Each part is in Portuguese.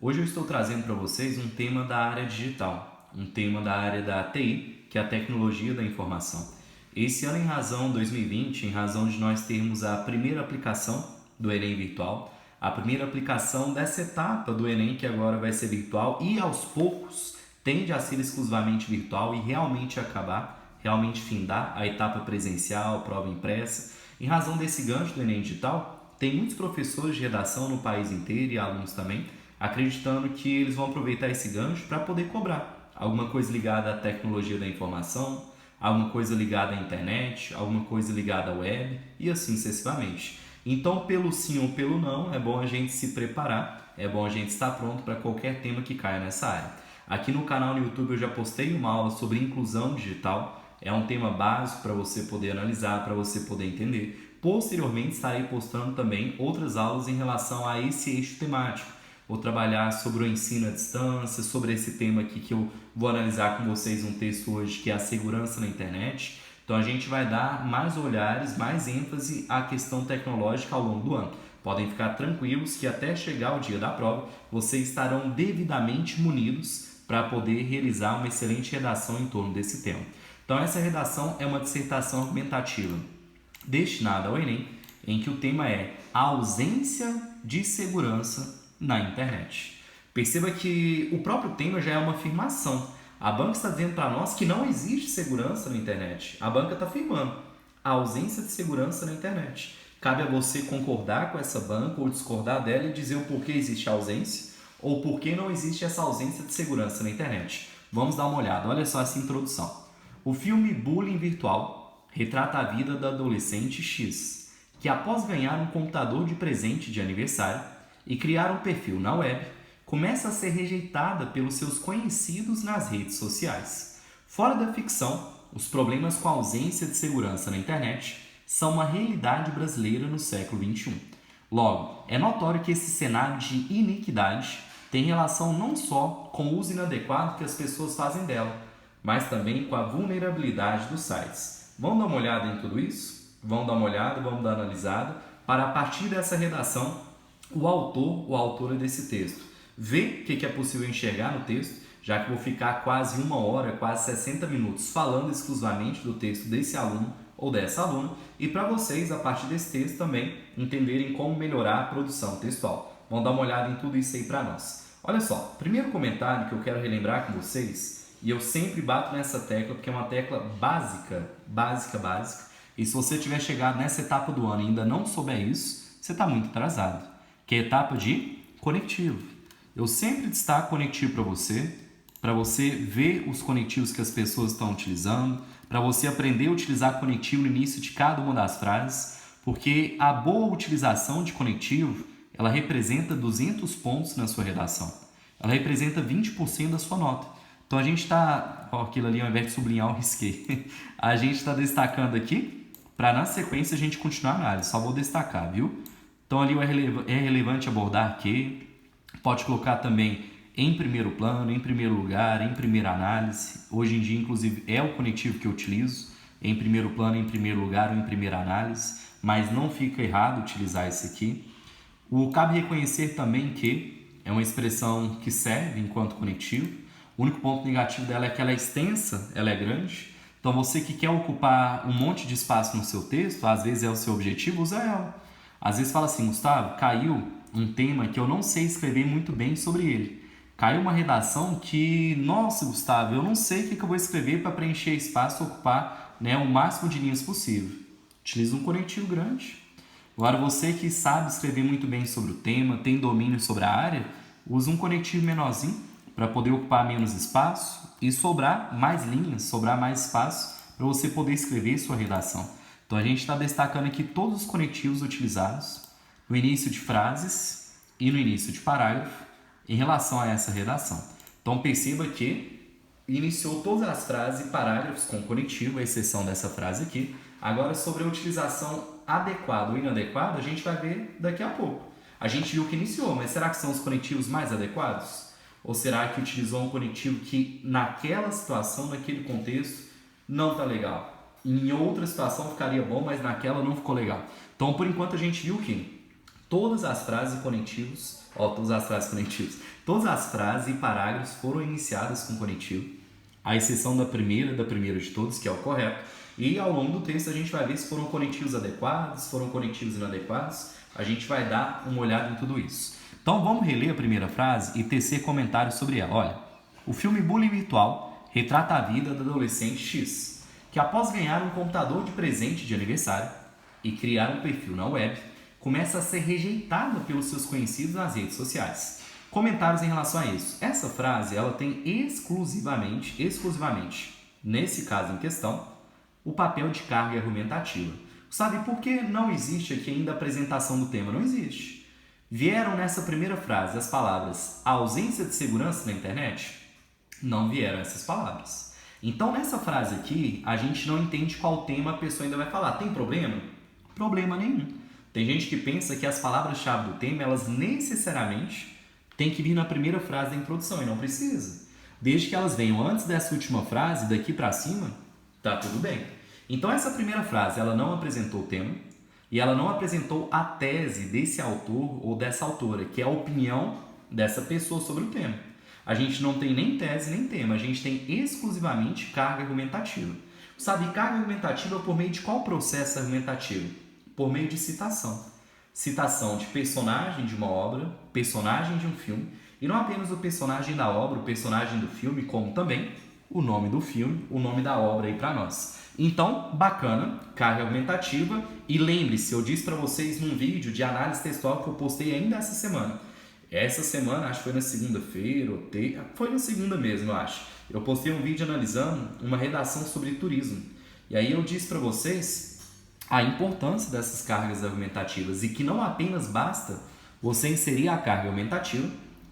Hoje eu estou trazendo para vocês um tema da área digital, um tema da área da TI, que é a tecnologia da informação. Esse ano, em razão 2020, em razão de nós termos a primeira aplicação do Enem virtual, a primeira aplicação dessa etapa do Enem, que agora vai ser virtual e aos poucos tende a ser exclusivamente virtual e realmente acabar, realmente findar a etapa presencial, prova impressa. Em razão desse gancho do Enem digital, tem muitos professores de redação no país inteiro e alunos também, acreditando que eles vão aproveitar esse gancho para poder cobrar alguma coisa ligada à tecnologia da informação, alguma coisa ligada à internet, alguma coisa ligada à web e assim sucessivamente. Então, pelo sim ou pelo não, é bom a gente se preparar, é bom a gente estar pronto para qualquer tema que caia nessa área. Aqui no canal no YouTube eu já postei uma aula sobre inclusão digital, é um tema básico para você poder analisar, para você poder entender. Posteriormente estarei postando também outras aulas em relação a esse eixo temático. Vou trabalhar sobre o ensino à distância, sobre esse tema aqui que eu vou analisar com vocês um texto hoje, que é a segurança na internet. Então a gente vai dar mais olhares, mais ênfase à questão tecnológica ao longo do ano. Podem ficar tranquilos que até chegar o dia da prova, vocês estarão devidamente munidos para poder realizar uma excelente redação em torno desse tema. Então essa redação é uma dissertação argumentativa destinada ao Enem, em que o tema é a ausência de segurança na internet. Perceba que o próprio tema já é uma afirmação. A banca está dizendo para nós que não existe segurança na internet. A banca está afirmando a ausência de segurança na internet. Cabe a você concordar com essa banca ou discordar dela e dizer o porquê existe a ausência ou porquê não existe essa ausência de segurança na internet. Vamos dar uma olhada. Olha só essa introdução. O filme Bullying Virtual retrata a vida da adolescente X, que após ganhar um computador de presente de aniversário e criar um perfil na web, começa a ser rejeitada pelos seus conhecidos nas redes sociais. Fora da ficção, os problemas com a ausência de segurança na internet são uma realidade brasileira no século XXI. Logo, é notório que esse cenário de iniquidade tem relação não só com o uso inadequado que as pessoas fazem dela, mas também com a vulnerabilidade dos sites. Vamos dar uma olhada em tudo isso? Vamos dar uma olhada, vamos dar uma analisada, para a partir dessa redação, o autor ou autora desse texto ver o que é possível enxergar no texto, já que vou ficar quase uma hora, quase 60 minutos falando exclusivamente do texto desse aluno ou dessa aluna, e para vocês, a partir desse texto também, entenderem como melhorar a produção textual. Vamos dar uma olhada em tudo isso aí para nós. Olha só, primeiro comentário que eu quero relembrar com vocês, e eu sempre bato nessa tecla porque é uma tecla básica, e se você tiver chegado nessa etapa do ano e ainda não souber isso, você está muito atrasado, que é a etapa de conectivo. Eu sempre destaco conectivo para você ver os conectivos que as pessoas estão utilizando, para você aprender a utilizar conectivo no início de cada uma das frases, porque a boa utilização de conectivo, ela representa 200 pontos na sua redação. Ela representa 20% da sua nota. Então a gente está, aquilo ali ao invés de sublinhar eu risquei, a gente está destacando aqui para na sequência a gente continuar a análise, só vou destacar, viu? Então ali é relevante abordar que, pode colocar também em primeiro plano, em primeiro lugar, em primeira análise. Hoje em dia, inclusive, é o conectivo que eu utilizo, em primeiro plano, em primeiro lugar ou em primeira análise, mas não fica errado utilizar esse aqui. Cabe reconhecer também que é uma expressão que serve enquanto conectivo. O único ponto negativo dela é que ela é extensa, ela é grande. Então, você que quer ocupar um monte de espaço no seu texto, às vezes é o seu objetivo, usa ela. Às vezes fala assim, Gustavo, caiu um tema que eu não sei escrever muito bem sobre ele. Caiu uma redação que, nossa, Gustavo, eu não sei o que eu vou escrever para preencher espaço, ocupar, o máximo de linhas possível. Utilize um conectivo grande. Agora, você que sabe escrever muito bem sobre o tema, tem domínio sobre a área, usa um conectivo menorzinho para poder ocupar menos espaço e sobrar mais linhas, sobrar mais espaço para você poder escrever sua redação. Então, a gente está destacando aqui todos os conectivos utilizados no início de frases e no início de parágrafo em relação a essa redação. Então, perceba que iniciou todas as frases e parágrafos com conectivo, à exceção dessa frase aqui. Agora, sobre a utilização adequada ou inadequada, a gente vai ver daqui a pouco. A gente viu que iniciou, mas será que são os conectivos mais adequados? Ou será que utilizou um conectivo que naquela situação, naquele contexto, não está legal? Em outra situação ficaria bom, mas naquela não ficou legal. Então, por enquanto, a gente viu que todas as frases e conectivos, todas as frases e parágrafos foram iniciadas com conectivo, à exceção da primeira de todos, que é o correto. E ao longo do texto a gente vai ver se foram conectivos adequados, se foram conectivos inadequados. A gente vai dar uma olhada em tudo isso. Então vamos reler a primeira frase e tecer comentários sobre ela. Olha, o filme Bullying Virtual retrata a vida da adolescente X, que após ganhar um computador de presente de aniversário e criar um perfil na web, começa a ser rejeitada pelos seus conhecidos nas redes sociais. Comentários em relação a isso. Essa frase ela tem exclusivamente, nesse caso em questão, o papel de carga argumentativa. Sabe por que não existe aqui ainda a apresentação do tema? Não existe. Vieram nessa primeira frase as palavras ausência de segurança na internet? Não vieram essas palavras. Então, nessa frase aqui, a gente não entende qual tema a pessoa ainda vai falar. Tem problema? Problema nenhum. Tem gente que pensa que as palavras-chave do tema, elas necessariamente têm que vir na primeira frase da introdução, e não precisa. Desde que elas venham antes dessa última frase, daqui para cima, tá tudo bem. Então, essa primeira frase, ela não apresentou o tema e ela não apresentou a tese desse autor ou dessa autora, que é a opinião dessa pessoa sobre o tema. A gente não tem nem tese nem tema, a gente tem exclusivamente carga argumentativa. Sabe, carga argumentativa por meio de qual processo argumentativo? Por meio de citação. Citação de personagem de uma obra, personagem de um filme, e não apenas o personagem da obra, o personagem do filme, como também o nome do filme, o nome da obra aí para nós. Então, bacana, carga argumentativa, e lembre-se, eu disse para vocês num vídeo de análise textual que eu postei ainda essa semana. Essa semana, acho que foi na segunda-feira, foi na segunda mesmo, eu acho. Eu postei um vídeo analisando uma redação sobre turismo. E aí eu disse para vocês a importância dessas cargas argumentativas e que não apenas basta você inserir a carga argumentativa,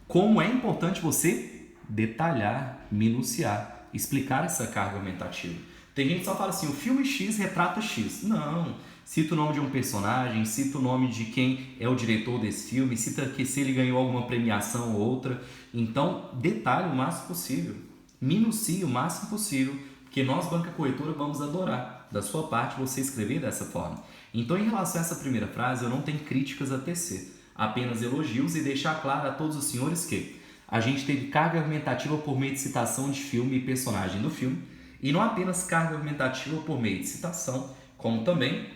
como é importante você detalhar, minuciar, explicar essa carga argumentativa. Tem gente que só fala assim, o filme X retrata X. Não, cita o nome de um personagem, cita o nome de quem é o diretor desse filme, cita que se ele ganhou alguma premiação ou outra. Então, detalhe o máximo possível, minucie o máximo possível, porque nós, banca corretora, vamos adorar da sua parte você escrever dessa forma. Então, em relação a essa primeira frase, eu não tenho críticas a tecer, apenas elogios e deixar claro a todos os senhores que a gente teve carga argumentativa por meio de citação de filme e personagem do filme, e não apenas carga argumentativa por meio de citação, como também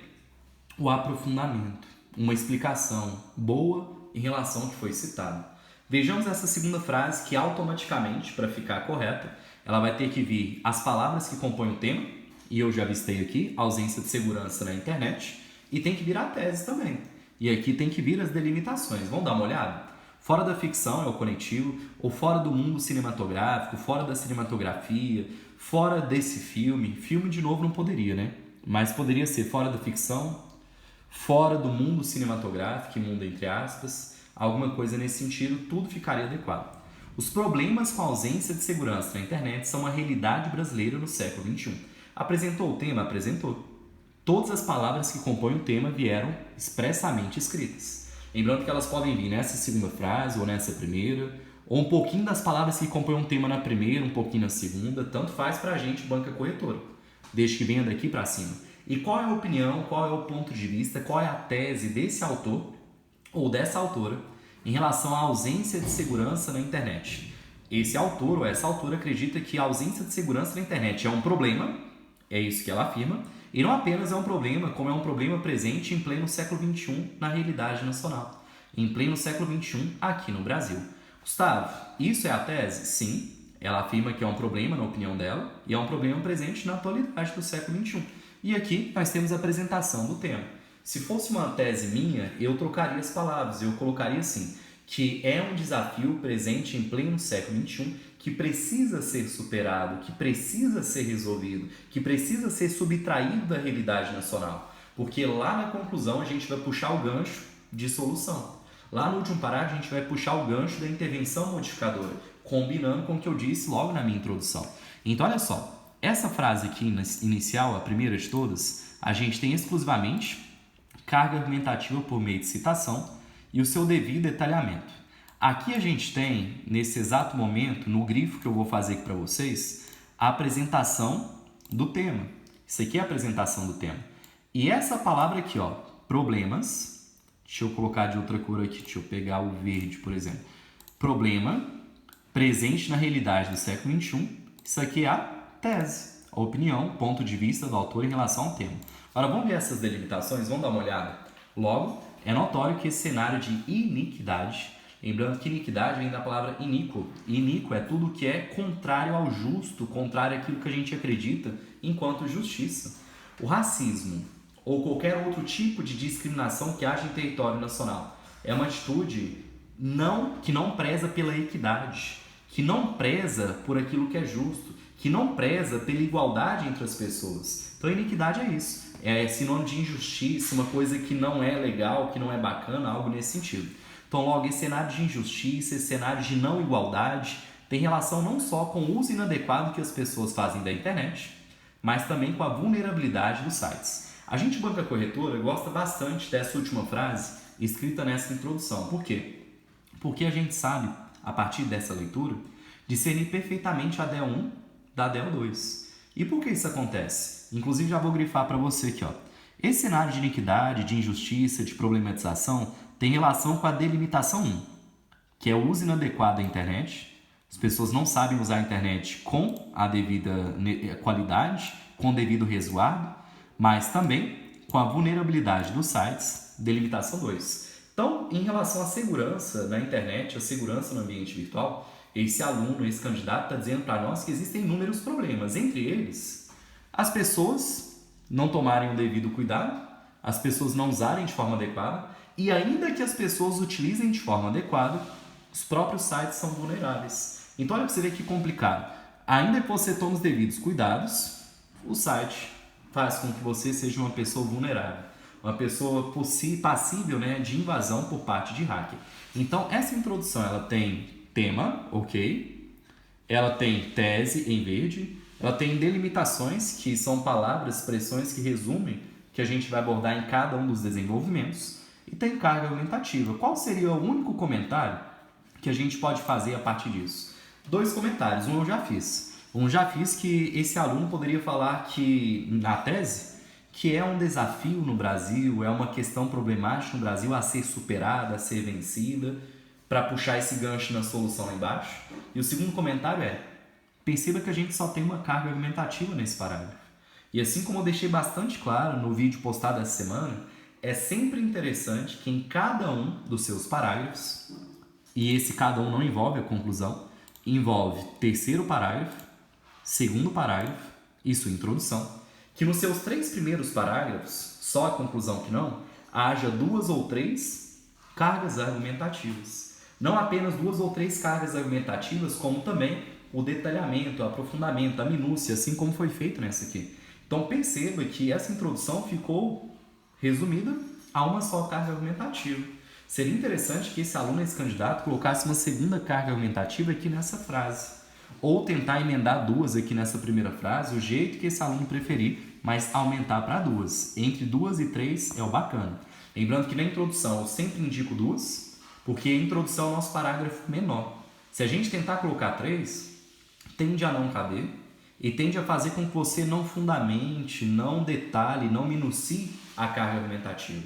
o aprofundamento, uma explicação boa em relação ao que foi citado. Vejamos essa segunda frase que automaticamente, para ficar correta, ela vai ter que vir as palavras que compõem o tema, e eu já listei aqui, ausência de segurança na internet, e tem que vir a tese também. E aqui tem que vir as delimitações. Vamos dar uma olhada? Fora da ficção é o conectivo, ou fora do mundo cinematográfico, fora da cinematografia, fora desse filme. Filme, de novo, não poderia, né? Mas poderia ser fora da ficção, fora do mundo cinematográfico, mundo entre aspas, alguma coisa nesse sentido, tudo ficaria adequado. Os problemas com a ausência de segurança na internet são uma realidade brasileira no século XXI. Apresentou o tema? Apresentou. Todas as palavras que compõem o tema vieram expressamente escritas. Lembrando que elas podem vir nessa segunda frase ou nessa primeira, ou um pouquinho das palavras que compõem um tema na primeira, um pouquinho na segunda, tanto faz pra gente, banca corretora, desde que venha daqui para cima. E qual é a opinião, qual é o ponto de vista, qual é a tese desse autor ou dessa autora em relação à ausência de segurança na internet? Esse autor ou essa autora acredita que a ausência de segurança na internet é um problema, é isso que ela afirma, e não apenas é um problema, como é um problema presente em pleno século XXI na realidade nacional, em pleno século XXI aqui no Brasil. Gustavo, isso é a tese? Sim, ela afirma que é um problema na opinião dela e é um problema presente na atualidade do século XXI. E aqui nós temos a apresentação do tema. Se fosse uma tese minha, eu trocaria as palavras, eu colocaria assim, que é um desafio presente em pleno século XXI que precisa ser superado, que precisa ser resolvido, que precisa ser subtraído da realidade nacional. Porque lá na conclusão a gente vai puxar o gancho de solução. Lá no último parágrafo a gente vai puxar o gancho da intervenção modificadora, combinando com o que eu disse logo na minha introdução. Então olha só, essa frase aqui inicial, a primeira de todas, a gente tem exclusivamente carga argumentativa por meio de citação e o seu devido detalhamento. Aqui a gente tem, nesse exato momento, no grifo que eu vou fazer aqui para vocês, a apresentação do tema. Isso aqui é a apresentação do tema. E essa palavra aqui, ó, problemas Deixa eu colocar de outra cor aqui, deixa eu pegar o verde, por exemplo. Problema presente na realidade do século XXI. Isso aqui é a tese, a opinião, ponto de vista do autor em relação ao tema. Agora vamos ver essas delimitações, vamos dar uma olhada. Logo, é notório que esse cenário de iniquidade, lembrando que iniquidade vem da palavra iníquo. Iníquo é tudo que é contrário ao justo, contrário àquilo que a gente acredita enquanto justiça. O racismo ou qualquer outro tipo de discriminação que haja em território nacional é uma atitude que não preza pela equidade, que não preza por aquilo que é justo, que não preza pela igualdade entre as pessoas. Então, iniquidade é isso. É sinônimo de injustiça, uma coisa que não é legal, que não é bacana, algo nesse sentido. Então, logo, esse cenário de injustiça, esse cenário de não igualdade, tem relação não só com o uso inadequado que as pessoas fazem da internet, mas também com a vulnerabilidade dos sites. A gente, banca corretora, gosta bastante dessa última frase escrita nessa introdução. Por quê? Porque a gente sabe, a partir dessa leitura, discernir perfeitamente a DEL1 da DEL2. E por que isso acontece? Inclusive, já vou grifar para você aqui. Esse cenário de iniquidade, de injustiça, de problematização tem relação com a delimitação 1, que é o uso inadequado da internet. As pessoas não sabem usar a internet com a devida qualidade, com o devido resguardo, mas também com a vulnerabilidade dos sites, delimitação 2. Então, em relação à segurança na internet, a segurança no ambiente virtual, esse aluno, esse candidato está dizendo para nós que existem inúmeros problemas. Entre eles, as pessoas não tomarem o devido cuidado, as pessoas não usarem de forma adequada, e ainda que as pessoas utilizem de forma adequada, os próprios sites são vulneráveis. Então, olha para você ver que complicado. Ainda que você tome os devidos cuidados, o site faz com que você seja uma pessoa vulnerável, uma pessoa passível, né, de invasão por parte de hacker. Então, essa introdução ela tem tema, ok? Ela tem tese em verde, ela tem delimitações, que são palavras, expressões que resumem que a gente vai abordar em cada um dos desenvolvimentos, e tem carga argumentativa. Qual seria o único comentário que a gente pode fazer a partir disso? 2 comentários, um eu já fiz. Um já fiz que esse aluno poderia falar que, na tese, que é um desafio no Brasil, é uma questão problemática no Brasil a ser superada, a ser vencida, para puxar esse gancho na solução lá embaixo. E o segundo comentário é, perceba que a gente só tem uma carga argumentativa nesse parágrafo. E assim como eu deixei bastante claro no vídeo postado essa semana, é sempre interessante que em cada um dos seus parágrafos, e esse cada um não envolve a conclusão, envolve terceiro parágrafo, segundo parágrafo e sua introdução, que nos seus 3 primeiros parágrafos, só a conclusão que não, haja 2 ou 3 cargas argumentativas. Não apenas 2 ou 3 cargas argumentativas, como também o detalhamento, o aprofundamento, a minúcia, assim como foi feito nessa aqui. Então perceba que essa introdução ficou resumida a uma só carga argumentativa. Seria interessante que esse aluno, esse candidato, colocasse uma segunda carga argumentativa aqui nessa frase. Ou tentar emendar 2 aqui nessa primeira frase, o jeito que esse aluno preferir, mas aumentar para 2. Entre 2 e 3 é o bacana. Lembrando que na introdução eu sempre indico 2, porque a introdução é o nosso parágrafo menor. Se a gente tentar colocar 3, tende a não caber e tende a fazer com que você não fundamente, não detalhe, não minucie a carga argumentativa.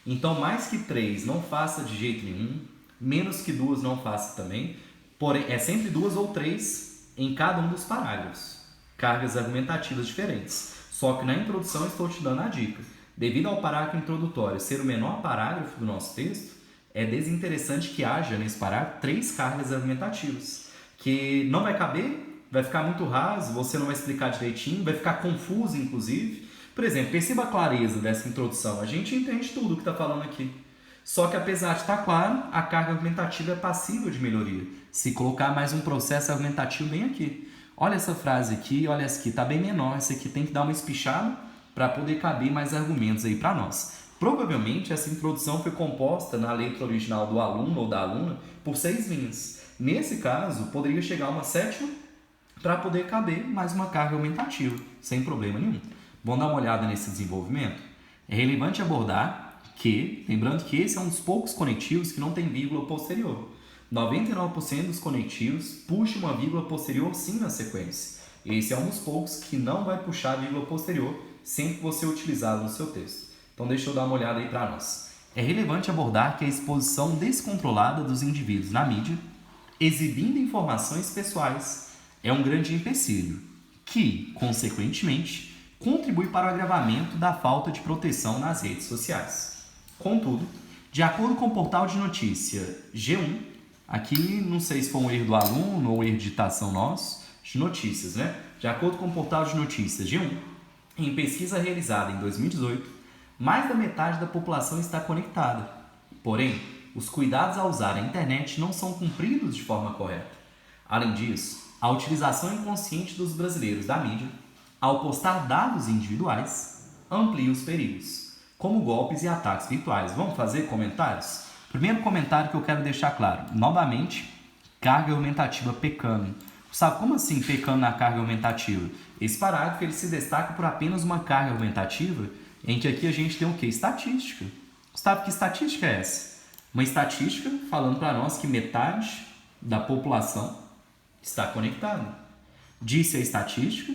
Então, mais que 3 não faça de jeito nenhum, menos que 2 não faça também, porém é sempre 2 ou 3 em cada um dos parágrafos, cargas argumentativas diferentes. Só que na introdução eu estou te dando a dica. Devido ao parágrafo introdutório ser o menor parágrafo do nosso texto, é desinteressante que haja nesse parágrafo 3 cargas argumentativas, que não vai caber, vai ficar muito raso, você não vai explicar direitinho, vai ficar confuso inclusive. Por exemplo, perceba a clareza dessa introdução, a gente entende tudo o que está falando aqui. Só que apesar de estar claro, a carga argumentativa é passível de melhoria. Se colocar mais um processo argumentativo bem aqui. Olha essa frase aqui, olha essa aqui, está bem menor, essa aqui tem que dar uma espichada para poder caber mais argumentos aí para nós. Provavelmente essa introdução foi composta na letra original do aluno ou da aluna por 6 linhas. Nesse caso, poderia chegar a uma 7ª para poder caber mais uma carga aumentativa, sem problema nenhum. Vamos dar uma olhada nesse desenvolvimento? É relevante abordar que, lembrando que esse é um dos poucos conectivos que não tem vírgula posterior. 99% dos conectivos puxam uma vírgula posterior sim na sequência. Esse é um dos poucos que não vai puxar a vírgula posterior sempre que você utilizá-lo no seu texto. Então deixa eu dar uma olhada aí para nós. É relevante abordar que a exposição descontrolada dos indivíduos na mídia, exibindo informações pessoais, é um grande empecilho, que, consequentemente, contribui para o agravamento da falta de proteção nas redes sociais. Contudo, de acordo com o portal de notícia G1, aqui não sei se foi um erro do aluno ou erro de digitação nosso, de notícias, né? De acordo com o portal de notícias G1, em pesquisa realizada em 2018, mais da metade da população está conectada. Porém, os cuidados ao usar a internet não são cumpridos de forma correta. Além disso, a utilização inconsciente dos brasileiros da mídia, ao postar dados individuais, amplia os perigos, como golpes e ataques virtuais. Vamos fazer comentários? Primeiro comentário que eu quero deixar claro, novamente, carga argumentativa pecando. Sabe como assim pecando na carga argumentativa? Esse parágrafo ele se destaca por apenas uma carga argumentativa, em que aqui a gente tem o quê? Estatística. Sabe que estatística é essa? Uma estatística falando para nós que metade da população está conectada. Disse a estatística,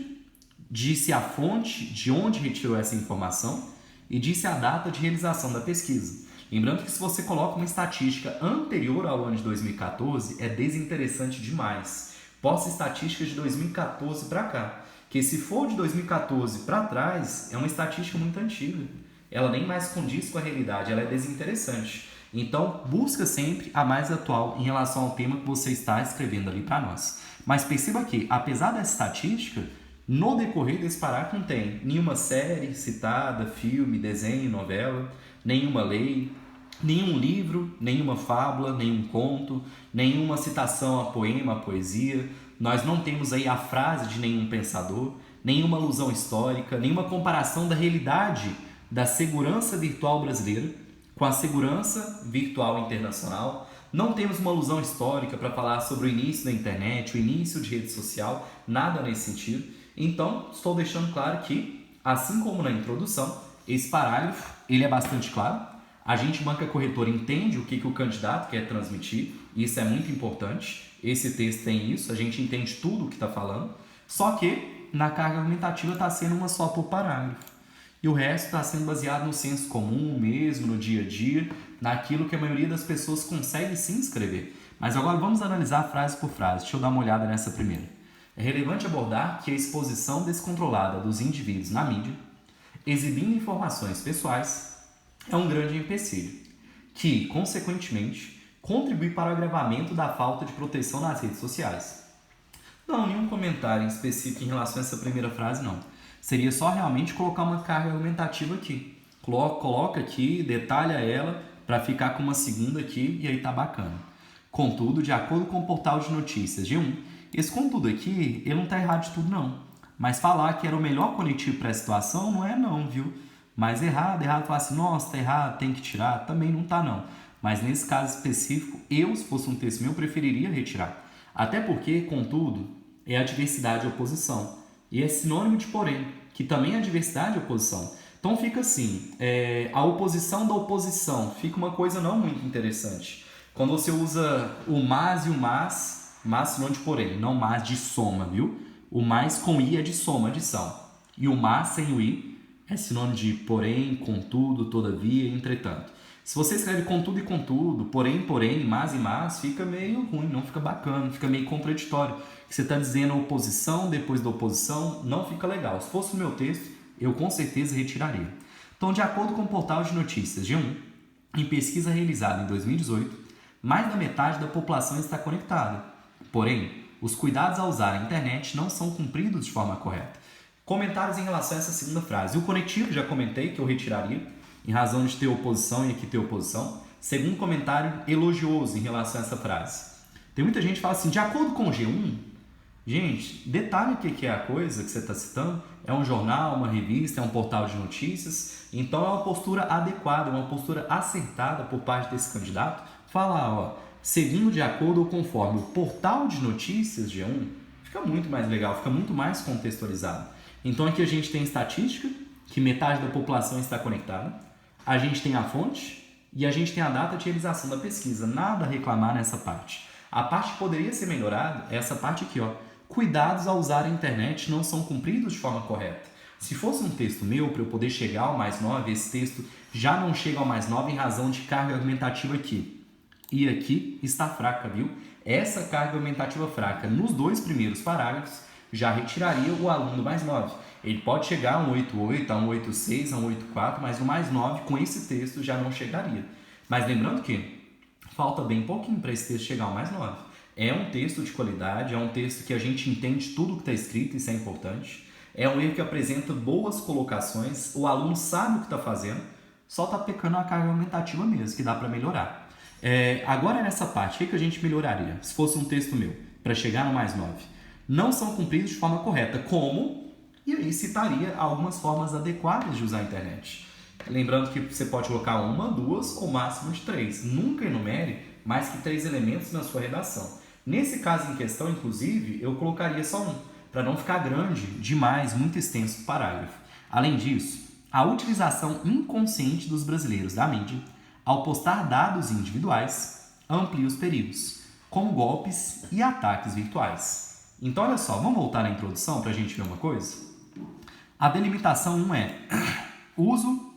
disse a fonte de onde retirou essa informação e disse a data de realização da pesquisa. Lembrando que se você coloca uma estatística anterior ao ano de 2014, é desinteressante demais. Posta estatísticas de 2014 para cá. Que se for de 2014 para trás, é uma estatística muito antiga. Ela nem mais condiz com a realidade, ela é desinteressante. Então, busca sempre a mais atual em relação ao tema que você está escrevendo ali para nós. Mas perceba que, apesar dessa estatística, no decorrer desse parágrafo não tem nenhuma série citada, filme, desenho, novela, nenhuma lei, nenhum livro, nenhuma fábula, nenhum conto, nenhuma citação a poema, a poesia. Nós não temos aí a frase de nenhum pensador, nenhuma alusão histórica, nenhuma comparação da realidade da segurança virtual brasileira com a segurança virtual internacional. Não temos uma alusão histórica para falar sobre o início da internet, o início de rede social, nada nesse sentido. Então, estou deixando claro que, assim como na introdução, esse parágrafo ele é bastante claro. A gente, banca corretora, entende o que o candidato quer transmitir, e isso é muito importante. Esse texto tem isso, a gente entende tudo o que está falando, só que na carga argumentativa está sendo uma só por parágrafo. E o resto está sendo baseado no senso comum mesmo, no dia a dia, naquilo que a maioria das pessoas consegue sim escrever. Mas agora vamos analisar frase por frase. Deixa eu dar uma olhada nessa primeira. É relevante abordar que a exposição descontrolada dos indivíduos na mídia, exibindo informações pessoais, é um grande empecilho, que, consequentemente, contribui para o agravamento da falta de proteção nas redes sociais. Não, nenhum comentário em específico em relação a essa primeira frase, não. Seria só realmente colocar uma carga argumentativa aqui. Coloca aqui, detalha ela, para ficar com uma segunda aqui, e aí tá bacana. Contudo, de acordo com o portal de notícias G1, esse contudo aqui, ele não tá errado de tudo, não. Mas falar que era o melhor conectivo para a situação não é não, viu? Mas errado, falar assim, nossa, tá errado, tem que tirar, também não tá não. Mas nesse caso específico, eu, se fosse um texto meu, preferiria retirar. Até porque, contudo, é adversidade e oposição. E é sinônimo de porém, que também é adversidade e oposição. Então fica assim, a oposição da oposição, fica uma coisa não muito interessante. Quando você usa o mas e o mas sinônimo de porém, não mas de soma, viu? O mais com i é de soma, adição. E o mas sem o i é sinônimo de porém, contudo, todavia, entretanto. Se você escreve contudo e contudo, porém, mas e mas, fica meio ruim, não fica bacana, fica meio contraditório. Você está dizendo oposição depois da oposição, não fica legal. Se fosse o meu texto, eu com certeza retiraria. Então, de acordo com o portal de notícias G1, em pesquisa realizada em 2018, mais da metade da população está conectada. Porém, os cuidados ao usar a internet não são cumpridos de forma correta. Comentários em relação a essa segunda frase. O conectivo, já comentei que eu retiraria, em razão de ter oposição e aqui ter oposição. Segundo comentário elogioso em relação a essa frase. Tem muita gente que fala assim, de acordo com o G1, gente, detalhe o que é a coisa que você está citando. É um jornal, uma revista, é um portal de notícias. Então é uma postura adequada, uma postura acertada por parte desse candidato. Falar, ó, seguindo de acordo ou conforme o portal de notícias G1, fica muito mais legal, fica muito mais contextualizado. Então aqui a gente tem estatística, que metade da população está conectada. A gente tem a fonte e a gente tem a data de realização da pesquisa. Nada a reclamar nessa parte. A parte que poderia ser melhorada é essa parte aqui, ó. Cuidados ao usar a internet não são cumpridos de forma correta. Se fosse um texto meu, para eu poder chegar ao mais 9, esse texto já não chega ao mais 9 em razão de carga argumentativa aqui. E aqui está fraca, viu? Essa carga argumentativa fraca nos 2 primeiros parágrafos já retiraria o aluno do mais 9. Ele pode chegar a um 8,8, a um 8,6, a um 8,4, mas no mais 9 com esse texto já não chegaria. Mas lembrando que falta bem pouquinho para esse texto chegar ao mais 9. É um texto de qualidade, é um texto que a gente entende tudo o que está escrito, isso é importante. É um livro que apresenta boas colocações, o aluno sabe o que está fazendo, só está pecando a carga argumentativa mesmo, que dá para melhorar. Agora nessa parte, o que a gente melhoraria? Se fosse um texto meu, para chegar no mais 9. Não são cumpridos de forma correta, como? E aí citaria algumas formas adequadas de usar a internet. Lembrando que você pode colocar 1, 2 ou máximo de 3. Nunca enumere mais que 3 elementos na sua redação. Nesse caso em questão, inclusive, eu colocaria só 1, para não ficar grande demais, muito extenso o parágrafo. Além disso, a utilização inconsciente dos brasileiros da mídia, ao postar dados individuais, amplia os perigos, como golpes e ataques virtuais. Então, olha só, vamos voltar na introdução para a gente ver uma coisa? A delimitação 1 é uso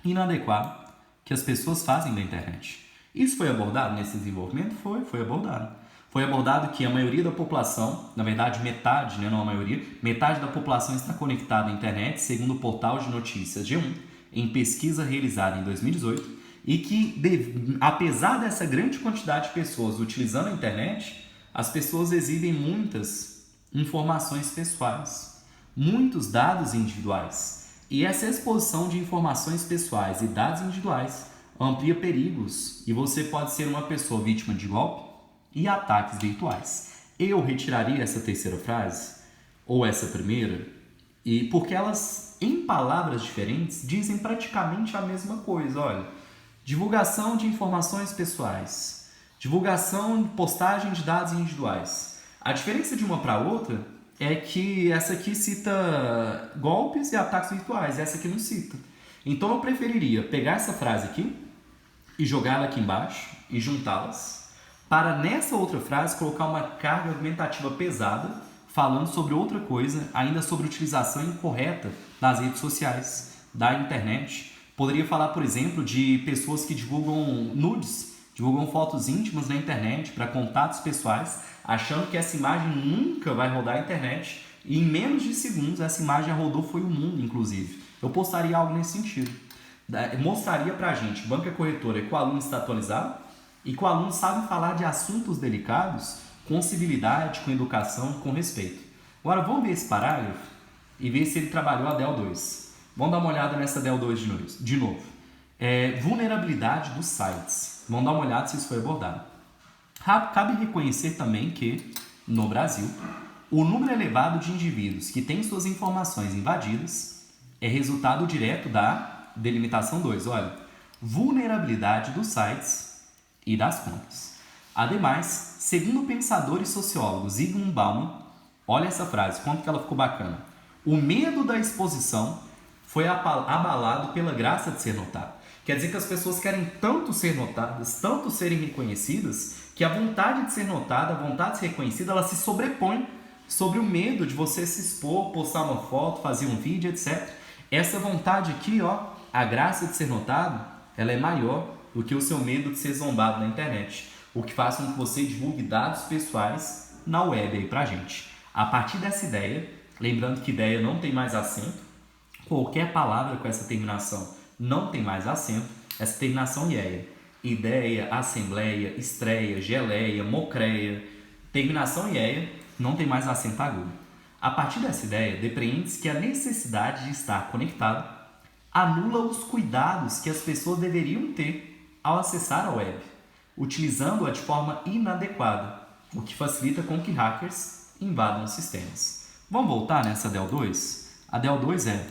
inadequado que as pessoas fazem da internet. Isso foi abordado nesse desenvolvimento? Foi abordado. Foi abordado que a maioria da população, na verdade metade, não a maioria, metade da população está conectada à internet, segundo o portal de notícias G1, em pesquisa realizada em 2018, e que, apesar dessa grande quantidade de pessoas utilizando a internet, as pessoas exibem muitas informações pessoais, muitos dados individuais. E essa exposição de informações pessoais e dados individuais amplia perigos e você pode ser uma pessoa vítima de golpe e ataques virtuais. Eu retiraria essa terceira frase, ou essa primeira, e porque elas, em palavras diferentes, dizem praticamente a mesma coisa. Olha, divulgação de informações pessoais, divulgação, postagem de dados individuais. A diferença de uma para outra é que essa aqui cita golpes e ataques virtuais, essa aqui não cita. Então eu preferiria pegar essa frase aqui e jogá-la aqui embaixo e juntá-las, para nessa outra frase colocar uma carga argumentativa pesada, falando sobre outra coisa, ainda sobre utilização incorreta das redes sociais, da internet. Poderia falar, por exemplo, de pessoas que divulgam nudes, divulgam fotos íntimas na internet para contatos pessoais, achando que essa imagem nunca vai rodar a internet, e em menos de segundos essa imagem já rodou, foi o mundo, inclusive. Eu postaria algo nesse sentido. Mostraria para a gente, banca corretora, que o aluno está atualizado e que o aluno sabe falar de assuntos delicados com civilidade, com educação, com respeito. Agora vamos ver esse parágrafo e ver se ele trabalhou a DEL 2. Vamos dar uma olhada nessa DEL 2 de novo. Vulnerabilidade dos sites. Vamos dar uma olhada se isso foi abordado. Cabe reconhecer também que, no Brasil, o número elevado de indivíduos que têm suas informações invadidas é resultado direto da delimitação 2. Olha, vulnerabilidade dos sites e das contas. Ademais, segundo o pensador e sociólogo Zygmunt Bauman, olha essa frase, quanto que ela ficou bacana. O medo da exposição foi abalado pela graça de ser notado. Quer dizer que as pessoas querem tanto ser notadas, tanto serem reconhecidas, que a vontade de ser notada, a vontade de ser reconhecida, ela se sobrepõe sobre o medo de você se expor, postar uma foto, fazer um vídeo, etc. Essa vontade aqui, ó, a graça de ser notado, ela é maior do que o seu medo de ser zombado na internet. O que faz com que você divulgue dados pessoais na web aí pra gente. A partir dessa ideia, lembrando que ideia não tem mais acento, qualquer palavra com essa terminação não tem mais acento, essa terminação IEA. Ideia, assembleia, estreia, geleia, mocreia, terminação IEA não tem mais acento agudo. A partir dessa ideia, depreende-se que a necessidade de estar conectado anula os cuidados que as pessoas deveriam ter ao acessar a web, utilizando-a de forma inadequada, o que facilita com que hackers invadam os sistemas. Vamos voltar nessa DEL 2? A DEL 2 é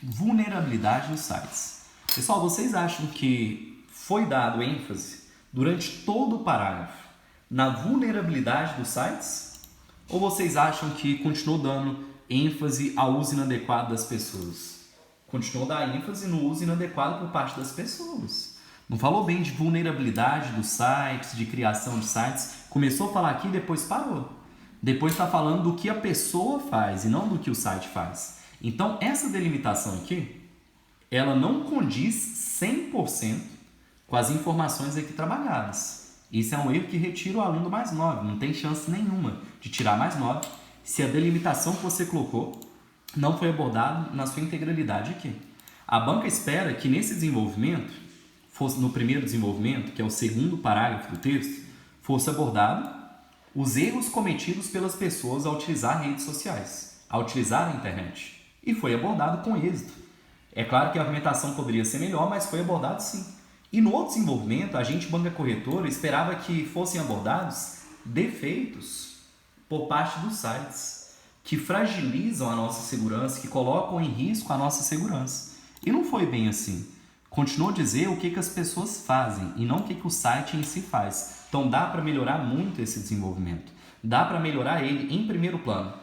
vulnerabilidade dos sites. Pessoal, vocês acham que foi dado ênfase durante todo o parágrafo na vulnerabilidade dos sites? Ou vocês acham que continuou dando ênfase ao uso inadequado das pessoas? Continuou a dar ênfase no uso inadequado por parte das pessoas. Não falou bem de vulnerabilidade dos sites, de criação de sites. Começou a falar aqui e depois parou. Depois está falando do que a pessoa faz e não do que o site faz. Então, essa delimitação aqui, ela não condiz 100% com as informações aqui trabalhadas. Isso é um erro que retira o aluno mais 9, não tem chance nenhuma de tirar mais 9 se a delimitação que você colocou não foi abordada na sua integralidade aqui. A banca espera que nesse desenvolvimento, fosse no primeiro desenvolvimento, que é o segundo parágrafo do texto, fosse abordado os erros cometidos pelas pessoas ao utilizar redes sociais, ao utilizar a internet. E foi abordado com êxito. É claro que a argumentação poderia ser melhor, mas foi abordado sim. E no outro desenvolvimento, a gente, banca corretora, esperava que fossem abordados defeitos por parte dos sites que fragilizam a nossa segurança, que colocam em risco a nossa segurança. E não foi bem assim. Continuou a dizer o que as pessoas fazem e não o que o site em si faz. Então dá para melhorar muito esse desenvolvimento. Dá para melhorar ele em primeiro plano,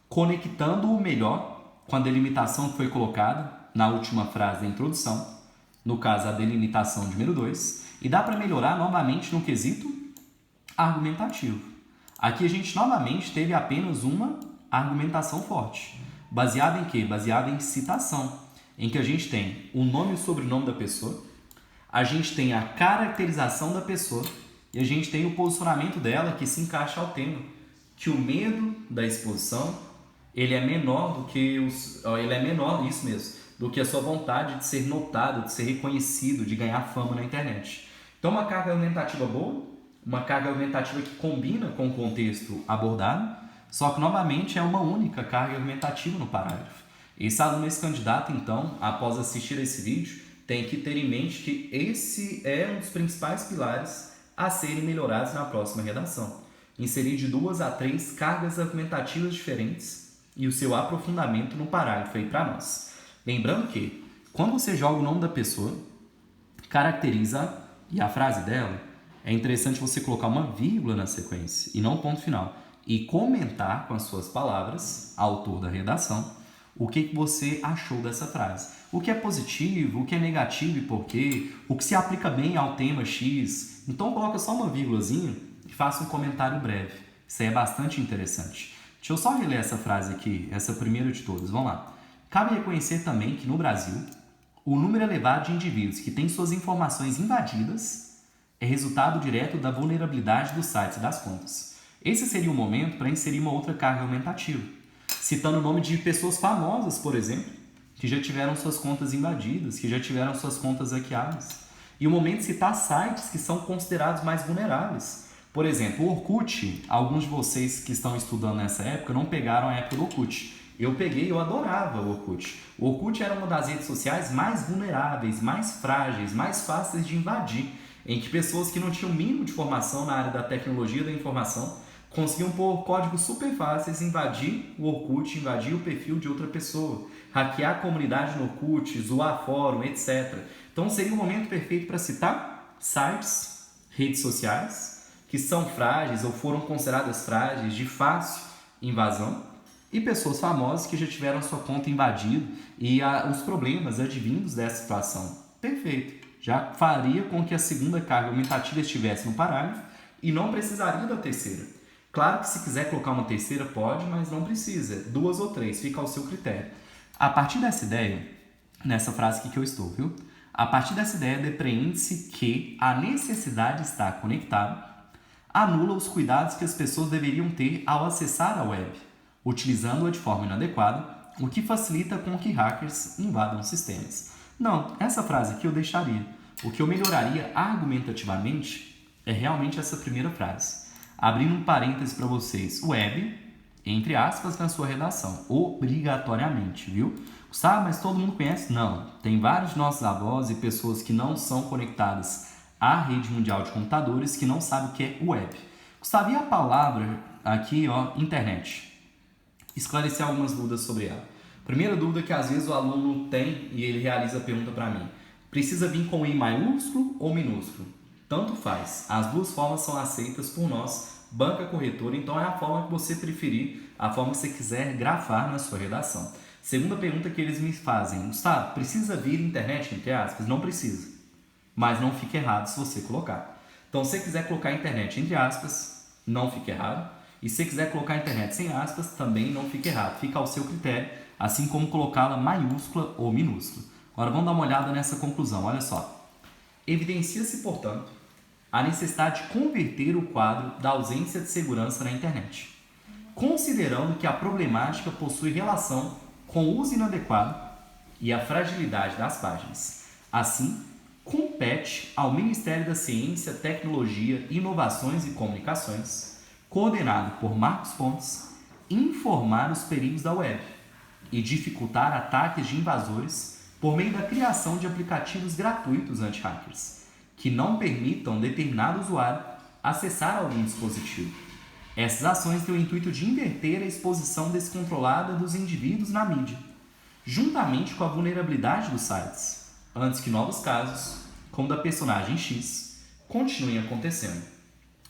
conectando-o melhor com a delimitação que foi colocada na última frase da introdução, no caso a delimitação de número 2, e dá para melhorar novamente no quesito argumentativo. Aqui a gente novamente teve apenas uma argumentação forte. Baseada em quê? Baseada em citação, em que a gente tem o nome e o sobrenome da pessoa, a gente tem a caracterização da pessoa e a gente tem o posicionamento dela que se encaixa ao tema, que o medo da exposição ele é menor do que do que a sua vontade de ser notado, de ser reconhecido, de ganhar fama na internet. Então, uma carga argumentativa boa, uma carga argumentativa que combina com o contexto abordado, só que, novamente, é uma única carga argumentativa no parágrafo. Esse aluno, esse candidato, então, após assistir esse vídeo, tem que ter em mente que esse é um dos principais pilares a serem melhorados na próxima redação. Inserir de 2 a 3 cargas argumentativas diferentes e o seu aprofundamento no parágrafo aí para nós. Lembrando que, quando você joga o nome da pessoa, caracteriza e a frase dela, é interessante você colocar uma vírgula na sequência e não um ponto final. E comentar com as suas palavras, autor da redação, o que você achou dessa frase. O que é positivo, o que é negativo e por quê, o que se aplica bem ao tema X. Então coloca só uma vírgulazinha e faça um comentário breve. Isso aí é bastante interessante. Deixa eu só reler essa frase aqui, essa primeira de todas. Vamos lá. Cabe reconhecer também que no Brasil, o número elevado de indivíduos que têm suas informações invadidas é resultado direto da vulnerabilidade dos sites e das contas. Esse seria o momento para inserir uma outra carga argumentativa, citando o nome de pessoas famosas, por exemplo, que já tiveram suas contas invadidas, que já tiveram suas contas hackeadas. E o momento de citar sites que são considerados mais vulneráveis. Por exemplo, o Orkut, alguns de vocês que estão estudando nessa época não pegaram a época do Orkut. Eu peguei, eu adorava o Orkut. O Orkut era uma das redes sociais mais vulneráveis, mais frágeis, mais fáceis de invadir, em que pessoas que não tinham o mínimo de formação na área da tecnologia da informação conseguiam por códigos super fáceis invadir o Orkut, invadir o perfil de outra pessoa, hackear a comunidade no Orkut, zoar fórum, etc. Então seria o momento perfeito para citar sites, redes sociais, que são frágeis ou foram consideradas frágeis, de fácil invasão, e pessoas famosas que já tiveram sua conta invadida e os problemas advindos dessa situação. Perfeito. Já faria com que a segunda carga argumentativa estivesse no parágrafo e não precisaria da terceira. Claro que se quiser colocar uma terceira pode, mas não precisa. 2 ou 3, fica ao seu critério. A partir dessa ideia, nessa frase aqui que eu estou, viu? A partir dessa ideia, depreende-se que a necessidade de estar conectado anula os cuidados que as pessoas deveriam ter ao acessar a web, utilizando-a de forma inadequada, o que facilita com que hackers invadam sistemas. Não, essa frase aqui eu deixaria. O que eu melhoraria argumentativamente é realmente essa primeira frase. Abrindo um parêntese para vocês, web, entre aspas, na sua redação, obrigatoriamente, viu? Sabe, mas todo mundo conhece? Não. Tem vários de nossos avós e pessoas que não são conectadas à rede mundial de computadores que não sabem o que é web. Gustavo, e a palavra aqui, ó, internet? Esclarecer algumas dúvidas sobre ela. Primeira dúvida que às vezes o aluno tem e ele realiza a pergunta para mim. Precisa vir com I maiúsculo ou minúsculo? Tanto faz. As duas formas são aceitas por nós, banca corretora, então é a forma que você preferir, a forma que você quiser grafar na sua redação. Segunda pergunta que eles me fazem. Gustavo, precisa vir internet, entre aspas? Não precisa. Mas não fica errado se você colocar. Então, se você quiser colocar internet, entre aspas, não fica errado. E se você quiser colocar internet sem aspas, também não fica errado. Fica ao seu critério, assim como colocá-la maiúscula ou minúscula. Agora vamos dar uma olhada nessa conclusão. Olha só. Evidencia-se, portanto, a necessidade de converter o quadro da ausência de segurança na internet, considerando que a problemática possui relação com o uso inadequado e a fragilidade das páginas. Assim, compete ao Ministério da Ciência, Tecnologia, Inovações e Comunicações, coordenado por Marcos Pontes, informar os perigos da web e dificultar ataques de invasores por meio da criação de aplicativos gratuitos anti-hackers, que não permitam determinado usuário acessar algum dispositivo. Essas ações têm o intuito de inverter a exposição descontrolada dos indivíduos na mídia, juntamente com a vulnerabilidade dos sites, antes que novos casos, como o da personagem X, continuem acontecendo.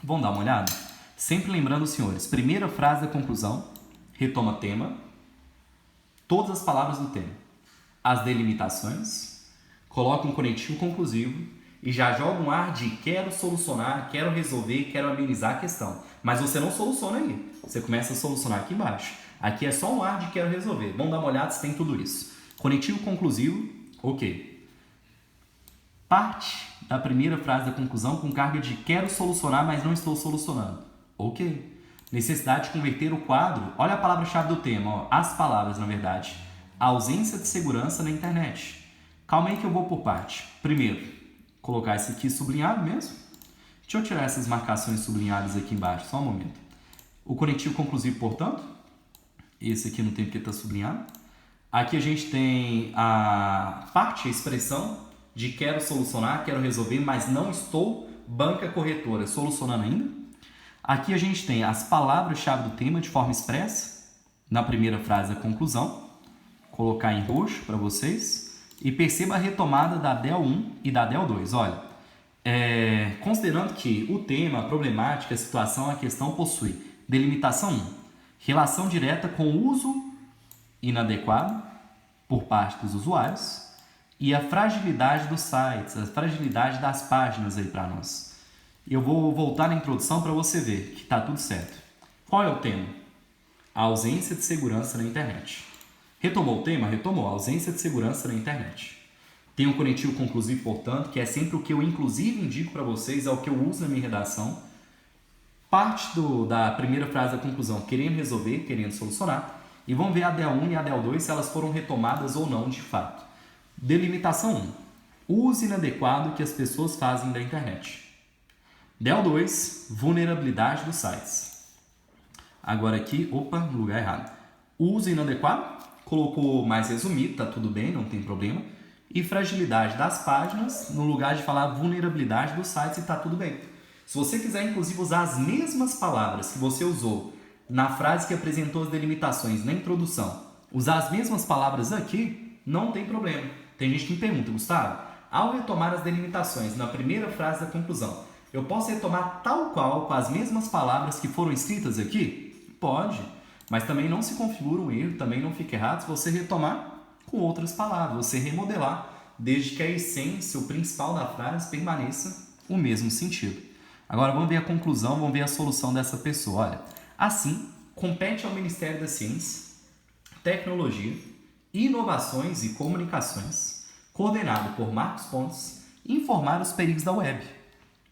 Vamos dar uma olhada? Sempre lembrando, senhores, primeira frase da conclusão, retoma tema, todas as palavras do tema, as delimitações, coloca um conectivo conclusivo e já joga um ar de quero solucionar, quero resolver, quero amenizar a questão. Mas você não soluciona aí, você começa a solucionar aqui embaixo. Aqui é só um ar de quero resolver. Vamos dar uma olhada se tem tudo isso. Conectivo conclusivo, ok. Parte da primeira frase da conclusão com carga de quero solucionar, mas não estou solucionando. Ok. Necessidade de converter o quadro. Olha a palavra-chave do tema, ó, as palavras, na verdade. A ausência de segurança na internet. Calma aí que eu vou por parte. Primeiro, colocar esse aqui sublinhado mesmo. Deixa eu tirar essas marcações sublinhadas aqui embaixo, só um momento. O conectivo conclusivo, portanto, esse aqui não tem porque está sublinhado. Aqui a gente tem a parte, a expressão de quero solucionar, quero resolver, mas não estou, banca corretora, solucionando ainda. Aqui a gente tem as palavras-chave do tema de forma expressa, na primeira frase da conclusão. Colocar em roxo para vocês. E perceba a retomada da DEL 1 e da DEL 2. Olha, considerando que o tema, a problemática, a situação, a questão possui delimitação 1, relação direta com o uso inadequado por parte dos usuários e a fragilidade dos sites, a fragilidade das páginas aí para nós. Eu vou voltar na introdução para você ver que está tudo certo. Qual é o tema? A ausência de segurança na internet. Retomou o tema? Retomou. A ausência de segurança na internet. Tem um conectivo conclusivo, portanto, que é sempre o que eu inclusive indico para vocês, é o que eu uso na minha redação. Parte da primeira frase da conclusão, querendo resolver, querendo solucionar. E vamos ver a DEL 1 e a DEL 2 se elas foram retomadas ou não de fato. Delimitação 1. Uso inadequado que as pessoas fazem da internet. DEL 2. Vulnerabilidade dos sites. Agora aqui, no lugar errado. Uso inadequado, colocou mais resumido, tá tudo bem, não tem problema. E fragilidade das páginas, no lugar de falar vulnerabilidade dos sites, e tá tudo bem. Se você quiser, inclusive, usar as mesmas palavras que você usou na frase que apresentou as delimitações na introdução, usar as mesmas palavras aqui, não tem problema. Tem gente que me pergunta, Gustavo, ao retomar as delimitações na primeira frase da conclusão, eu posso retomar tal qual com as mesmas palavras que foram escritas aqui? Pode, mas também não se configura um erro, também não fica errado se você retomar com outras palavras, você remodelar, desde que a essência, o principal da frase, permaneça o mesmo sentido. Agora vamos ver a conclusão, vamos ver a solução dessa pessoa. Olha, assim, compete ao Ministério da Ciência, Tecnologia, Inovações e Comunicações, coordenado por Marcos Pontes, informar os perigos da web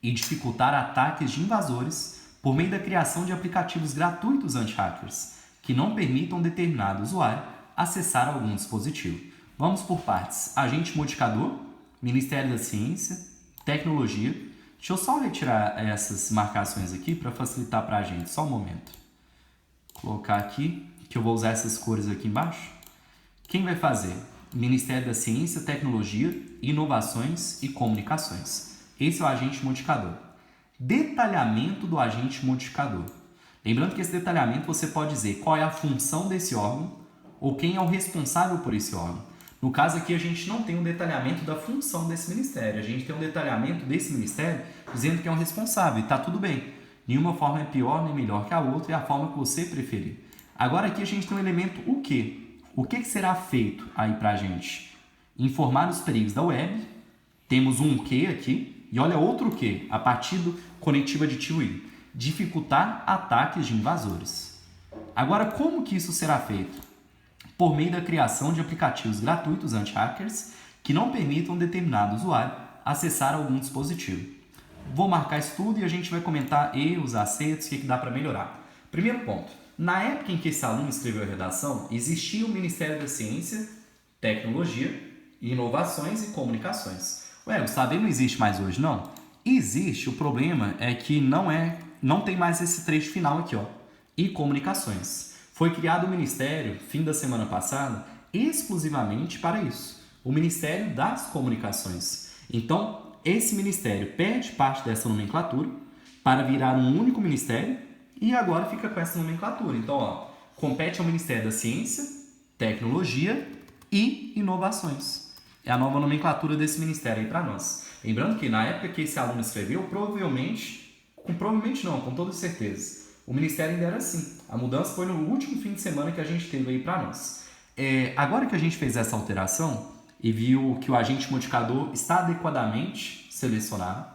e dificultar ataques de invasores por meio da criação de aplicativos gratuitos anti-hackers que não permitam determinado usuário acessar algum dispositivo. Vamos por partes. Agente modificador, Ministério da Ciência, Tecnologia. Deixa eu só retirar essas marcações aqui para facilitar para a gente. Só um momento. Colocar aqui, que eu vou usar essas cores aqui embaixo. Quem vai fazer? Ministério da Ciência, Tecnologia, Inovações e Comunicações. Esse é o agente modificador. Detalhamento do agente modificador. Lembrando que esse detalhamento você pode dizer qual é a função desse órgão ou quem é o responsável por esse órgão. No caso aqui, a gente não tem um detalhamento da função desse ministério. A gente tem um detalhamento desse ministério dizendo que é um responsável. E está tudo bem. Nenhuma forma é pior nem melhor que a outra. É a forma que você preferir. Agora aqui a gente tem um elemento o quê? O que será feito aí para a gente? Informar os perigos da web. Temos um que aqui. E olha outro que a partir do conectivo aditivo I. dificultar ataques de invasores. Agora, como que isso será feito? Por meio da criação de aplicativos gratuitos anti-hackers que não permitam determinado usuário acessar algum dispositivo. Vou marcar isso tudo e a gente vai comentar erros, acertos, o que dá para melhorar. Primeiro ponto. Na época em que esse aluno escreveu a redação, existia o Ministério da Ciência, Tecnologia, Inovações e Comunicações. Ué, Gustavo, ele não existe mais hoje, não? Existe, o problema é que não tem mais esse trecho final aqui, ó. E Comunicações. Foi criado o Ministério, fim da semana passada, exclusivamente para isso. O Ministério das Comunicações. Então, esse ministério perde parte dessa nomenclatura para virar um único ministério e agora fica com essa nomenclatura. Então, ó, compete ao Ministério da Ciência, Tecnologia e Inovações. É a nova nomenclatura desse ministério aí para nós. Lembrando que na época que esse aluno escreveu, com toda certeza, o ministério ainda era assim. A mudança foi no último fim de semana que a gente teve aí para nós. Agora que a gente fez essa alteração e viu que o agente modificador está adequadamente selecionado,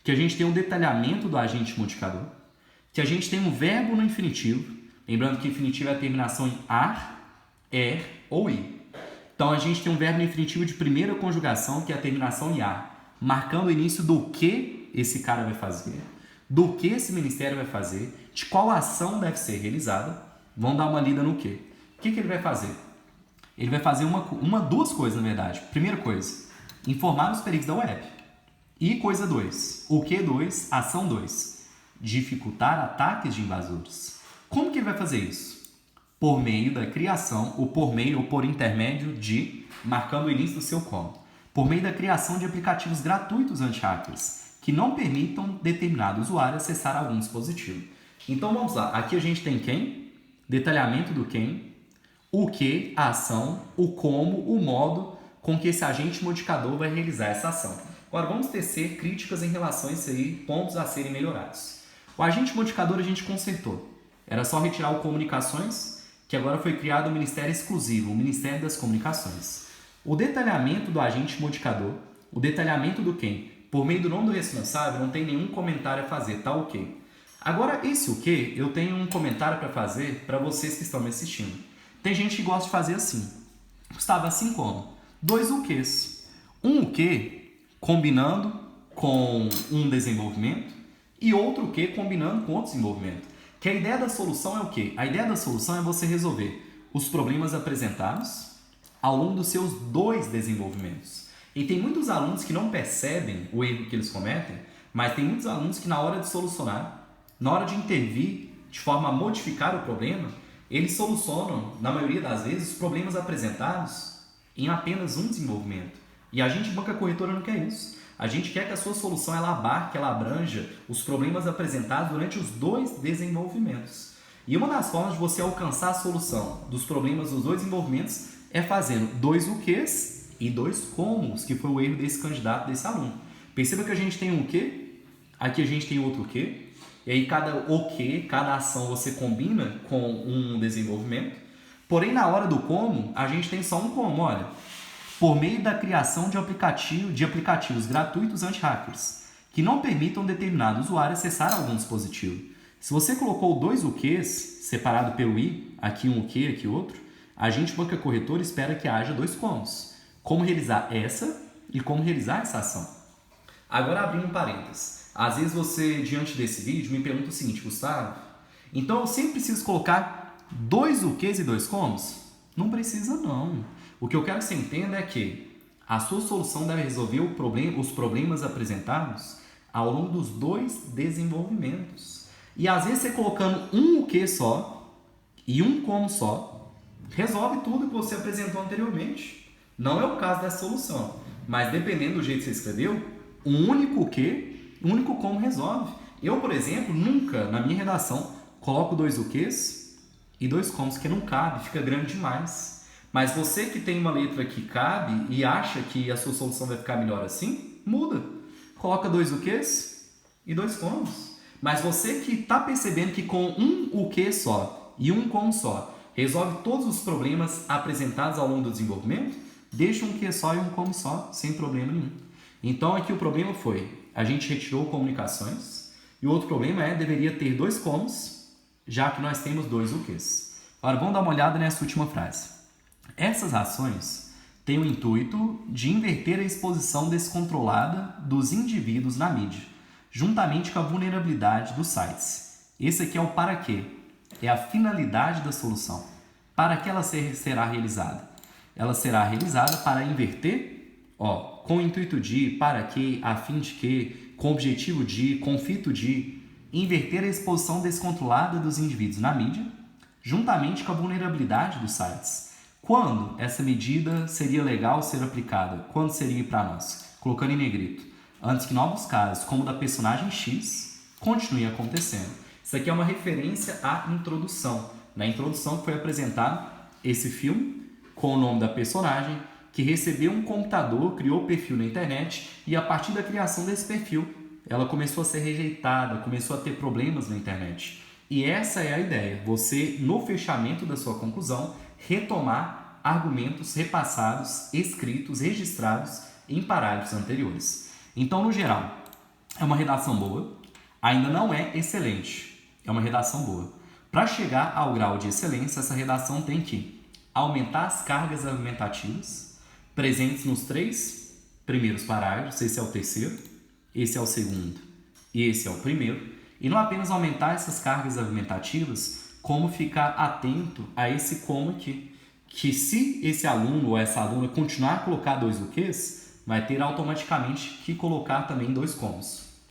que a gente tem um detalhamento do agente modificador, que a gente tem um verbo no infinitivo, lembrando que infinitivo é a terminação em ar, ou i. Então a gente tem um verbo no infinitivo de primeira conjugação, que é a terminação em ar, marcando o início do que esse cara vai fazer, do que esse ministério vai fazer, de qual ação deve ser realizada. Vamos dar uma lida no quê? O que ele vai fazer? Ele vai fazer duas coisas, na verdade. Primeira coisa, informar os perigos da web. E coisa 2, o que 2, ação 2, dificultar ataques de invasores. Como que ele vai fazer isso? Por meio da criação, ou por intermédio de, marcando o início do seu como. Por meio da criação de aplicativos gratuitos anti-hackers, que não permitam determinado usuário acessar algum dispositivo. Então vamos lá, aqui a gente tem quem, detalhamento do quem, o que, a ação, o como, o modo com que esse agente modificador vai realizar essa ação. Agora vamos tecer críticas em relação a isso aí, pontos a serem melhorados. O agente modificador a gente consertou. Era só retirar o Comunicações, que agora foi criado um ministério exclusivo, o Ministério das Comunicações. O detalhamento do agente modificador, o detalhamento do quem, por meio do nome do responsável, não tem nenhum comentário a fazer, tá ok. Agora, esse o que, eu tenho um comentário para fazer para vocês que estão me assistindo. Tem gente que gosta de fazer assim. Gustavo, assim como? 2 o quês. Um o que combinando com um desenvolvimento e outro o que combinando com outro desenvolvimento. Que a ideia da solução é o quê? A ideia da solução é você resolver os problemas apresentados ao longo dos seus 2 desenvolvimentos. E tem muitos alunos que não percebem o erro que eles cometem, mas tem muitos alunos que na hora de solucionar, na hora de intervir de forma a modificar o problema, eles solucionam, na maioria das vezes, os problemas apresentados em apenas um desenvolvimento. E a gente, banca corretora, não quer isso. A gente quer que a sua solução ela abarque, ela abranja os problemas apresentados durante os 2 desenvolvimentos. E uma das formas de você alcançar a solução dos problemas dos 2 desenvolvimentos é fazendo 2 o quês e 2 comos, que foi o erro desse candidato, desse aluno. Perceba que a gente tem um que, aqui a gente tem outro que, e aí cada o que, cada ação você combina com um desenvolvimento. Porém, na hora do como, a gente tem só um como, olha. Por meio da criação de aplicativos gratuitos anti-hackers, que não permitam determinado usuário acessar algum dispositivo. Se você colocou 2 o quês, separado pelo i, aqui um o que, aqui outro, a gente, banca corretora, espera que haja 2 comos. Como realizar essa e como realizar essa ação. Agora, abrindo um parênteses. Às vezes você, diante desse vídeo, me pergunta o seguinte, Gustavo, então eu sempre preciso colocar 2 o quês e 2 comos? Não precisa, não. O que eu quero que você entenda é que a sua solução deve resolver os problemas apresentados ao longo dos 2 desenvolvimentos. E às vezes você colocando um o que só e um como só, resolve tudo que você apresentou anteriormente. Não é o caso dessa solução, mas dependendo do jeito que você escreveu, um único o que, um único como resolve. Eu, por exemplo, nunca na minha redação coloco 2 o quês e 2 comos, que não cabe, fica grande demais. Mas você que tem uma letra que cabe e acha que a sua solução vai ficar melhor assim, muda. Coloca 2 o quês e 2 comos. Mas você que está percebendo que com um o que só e um como só resolve todos os problemas apresentados ao longo do desenvolvimento, deixa um que só e um como só, sem problema nenhum. Então aqui o problema foi, a gente retirou comunicações E o outro problema é deveria ter dois comos, já que nós temos dois u's. Agora vamos dar uma olhada nessa última frase. Essas ações têm o intuito de inverter a exposição descontrolada dos indivíduos na mídia, juntamente com a vulnerabilidade dos sites. Esse aqui é o para quê. É a finalidade da solução. Para que ela será realizada? Ela será realizada para inverter, com o intuito de, para que, a fim de que, com o objetivo de, com o fito de, inverter a exposição descontrolada dos indivíduos na mídia, juntamente com a vulnerabilidade dos sites. Quando essa medida seria legal ser aplicada? Quando seria para nós? Colocando em negrito. Antes que novos casos, como o da personagem X, continuem acontecendo. Isso aqui é uma referência à introdução. Na introdução foi apresentado esse filme com o nome da personagem que recebeu um computador, criou o perfil na internet e a partir da criação desse perfil ela começou a ser rejeitada, começou a ter problemas na internet. E essa é a ideia, você no fechamento da sua conclusão retomar argumentos repassados, escritos, registrados em parágrafos anteriores. Então, no geral, é uma redação boa, ainda não é excelente, é uma redação boa. Para chegar ao grau de excelência, essa redação tem que aumentar as cargas argumentativas presentes nos 3 primeiros parágrafos, esse é o terceiro, esse é o segundo e esse é o primeiro, e não apenas aumentar essas cargas argumentativas, como ficar atento a esse como aqui, que se esse aluno ou essa aluna continuar a colocar 2 u's, vai ter automaticamente que colocar também 2 comos.